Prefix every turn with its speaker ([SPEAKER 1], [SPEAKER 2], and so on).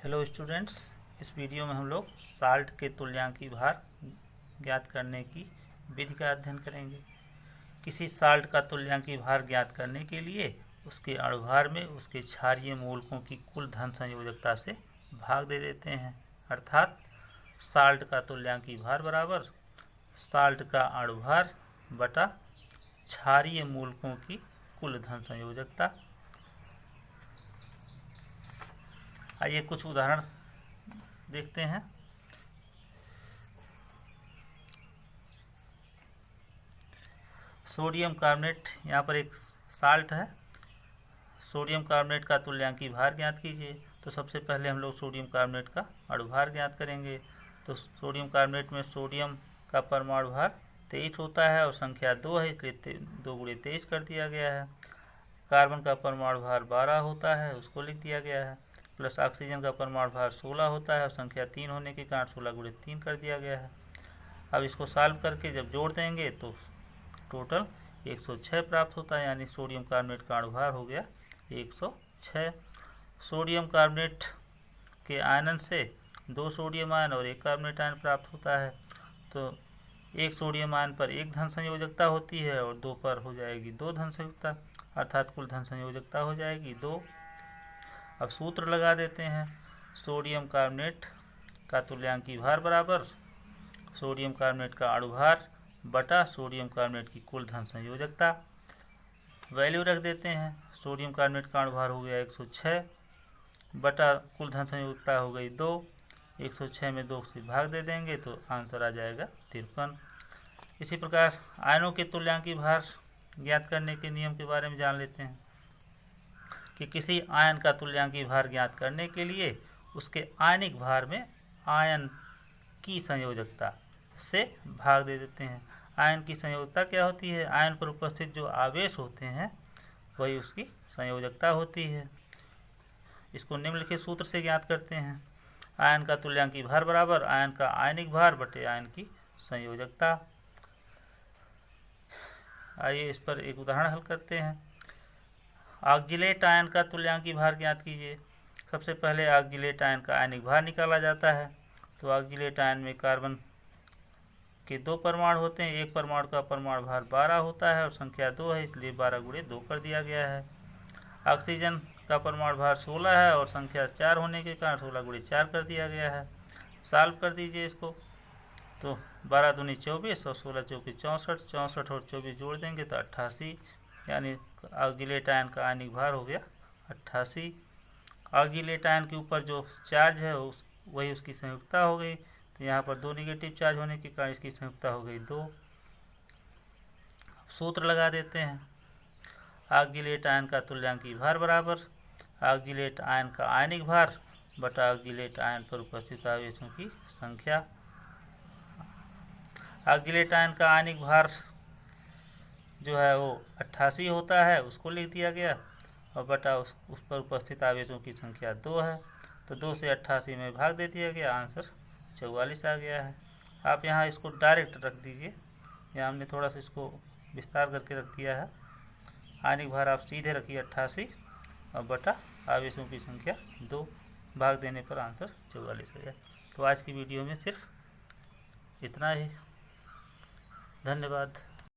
[SPEAKER 1] Hello students, इस video में हम लोग साल्ट के तुल्यांकी भार ज्ञात करने की विधि का अध्ययन करेंगे। किसी साल्ट का तुल्यांकी भार ज्ञात करने के लिए उसके अणुभार में उसके क्षारीय मूलकों की कुल धन संयोजकता से भाग दे देते हैं। अर्थात साल्ट का तुल्यांकी भार बराबर साल्ट का अणुभार बटा क्षारीय मूलकों की कुल धन संयोजकता। आइए कुछ उदाहरण देखते हैं। सोडियम कार्बोनेट, यहाँ पर एक साल्ट है। सोडियम कार्बोनेट का तुल्यांकी भार ज्ञात कीजिए। तो सबसे पहले हम लोग सोडियम कार्बोनेट का अणुभार ज्ञात करेंगे। तो सोडियम कार्बोनेट में सोडियम का परमाणु भार 23 होता है और संख्या 2 है, इसलिए 2 × 23 कर दिया गया है। कार्बन का परमाणु भार 12 होता है, उसको लिख दिया गया है। प्लस ऑक्सीजन का परमाणु भार 16 होता है और संख्या 3 होने के कारण 16 × 3 कर दिया गया है। अब इसको सॉल्व करके जब जोड़ देंगे तो टोटल 106 प्राप्त होता है, यानी सोडियम कार्बोनेट का अणुभार हो गया 106। सोडियम कार्बोनेट के आयनन से 2 सोडियम आयन और 1 कार्बोनेट आयन प्राप्त होता है। तो 1 सोडियम आयन पर 1 धन संयोजकता होती है और 2 पर हो जाएगी 2 धन संयोजकता, अर्थात कुल धन संयोजकता हो जाएगी 2। अब सूत्र लगा देते हैं। सोडियम कार्बोनेट का तुल्यांकी भार बराबर सोडियम कार्बोनेट का अणुभार बटा सोडियम कार्बोनेट की कुल धन संयोजकता। वैल्यू रख देते हैं। सोडियम कार्बोनेट का अणुभार हो गया 106 बटा कुल धन संयोजकता हो गई 2। 106 में 2 से भाग दे देंगे तो आंसर आ जाएगा 53। इसी प्रकार आयनों के तुल्यांकी भार ज्ञात करने के नियम के बारे में जान लेते हैं कि किसी आयन का तुल्यांकी भार ज्ञात करने के लिए उसके आयनिक भार में आयन की संयोजकता से भाग दे देते हैं। आयन की संयोजकता क्या होती है? आयन पर उपस्थित जो आवेश होते हैं वही उसकी संयोजकता होती है। इसको निम्नलिखित सूत्र से ज्ञात करते हैं। आयन का तुल्यांकी भार बराबर आयन का आयनिक भार बटे आयन की संयोजकता। आइए इस पर एक उदाहरण हल करते हैं। ऑक्जिलेट आयन का तुल्यांकी भार ज्ञात कीजिए। सबसे पहले ऑक्जिलेट आयन का आयनिक भार निकाला जाता है। तो ऑक्जिलेट आयन में कार्बन के 2 परमाणु होते हैं। एक परमाणु का परमाणु भार 12 होता है और संख्या 2 है, इसलिए 12 × 2 कर दिया गया है। ऑक्सीजन का परमाणु भार 16 है और संख्या 4 होने के कारण 16 × 4 कर दिया गया है। सॉल्व कर दीजिए इसको। तो 12 दूनी 24 और 16 चौकी 64, 64 और 24 जोड़ देंगे तो 88, यानी ऑक्जिलेट आयन का आयनिक भार हो गया 88। ऑक्जिलेट आयन के ऊपर जो चार्ज है वही उसकी संयुक्ता हो गई। तो यहाँ पर 2 नेगेटिव चार्ज होने के कारण इसकी संयुक्ता हो गई 2। सूत्र लगा देते हैं। ऑक्जिलेट आयन का तुल्यांकी भार बराबर ऑक्जिलेट आयन का आयनिक भार बटा ऑक्जिलेट आयन पर उपस्थित आवेशों की संख्या। ऑक्जिलेट आयन का आयनिक भार जो है वो 88 होता है, उसको लिख दिया गया और बटा उस पर उपस्थित आवेशों की संख्या 2 है। तो 2 से 88 में भाग दे दिया गया, आंसर 44 आ गया है। आप यहाँ इसको डायरेक्ट रख दीजिए, यहाँ हमने थोड़ा सा इसको विस्तार करके रख दिया है। आयनिक भार आप सीधे रखिए 88 और बटा आवेशों की संख्या 2, भाग देने पर आंसर 44 हो गया। तो आज की वीडियो में सिर्फ इतना ही। धन्यवाद।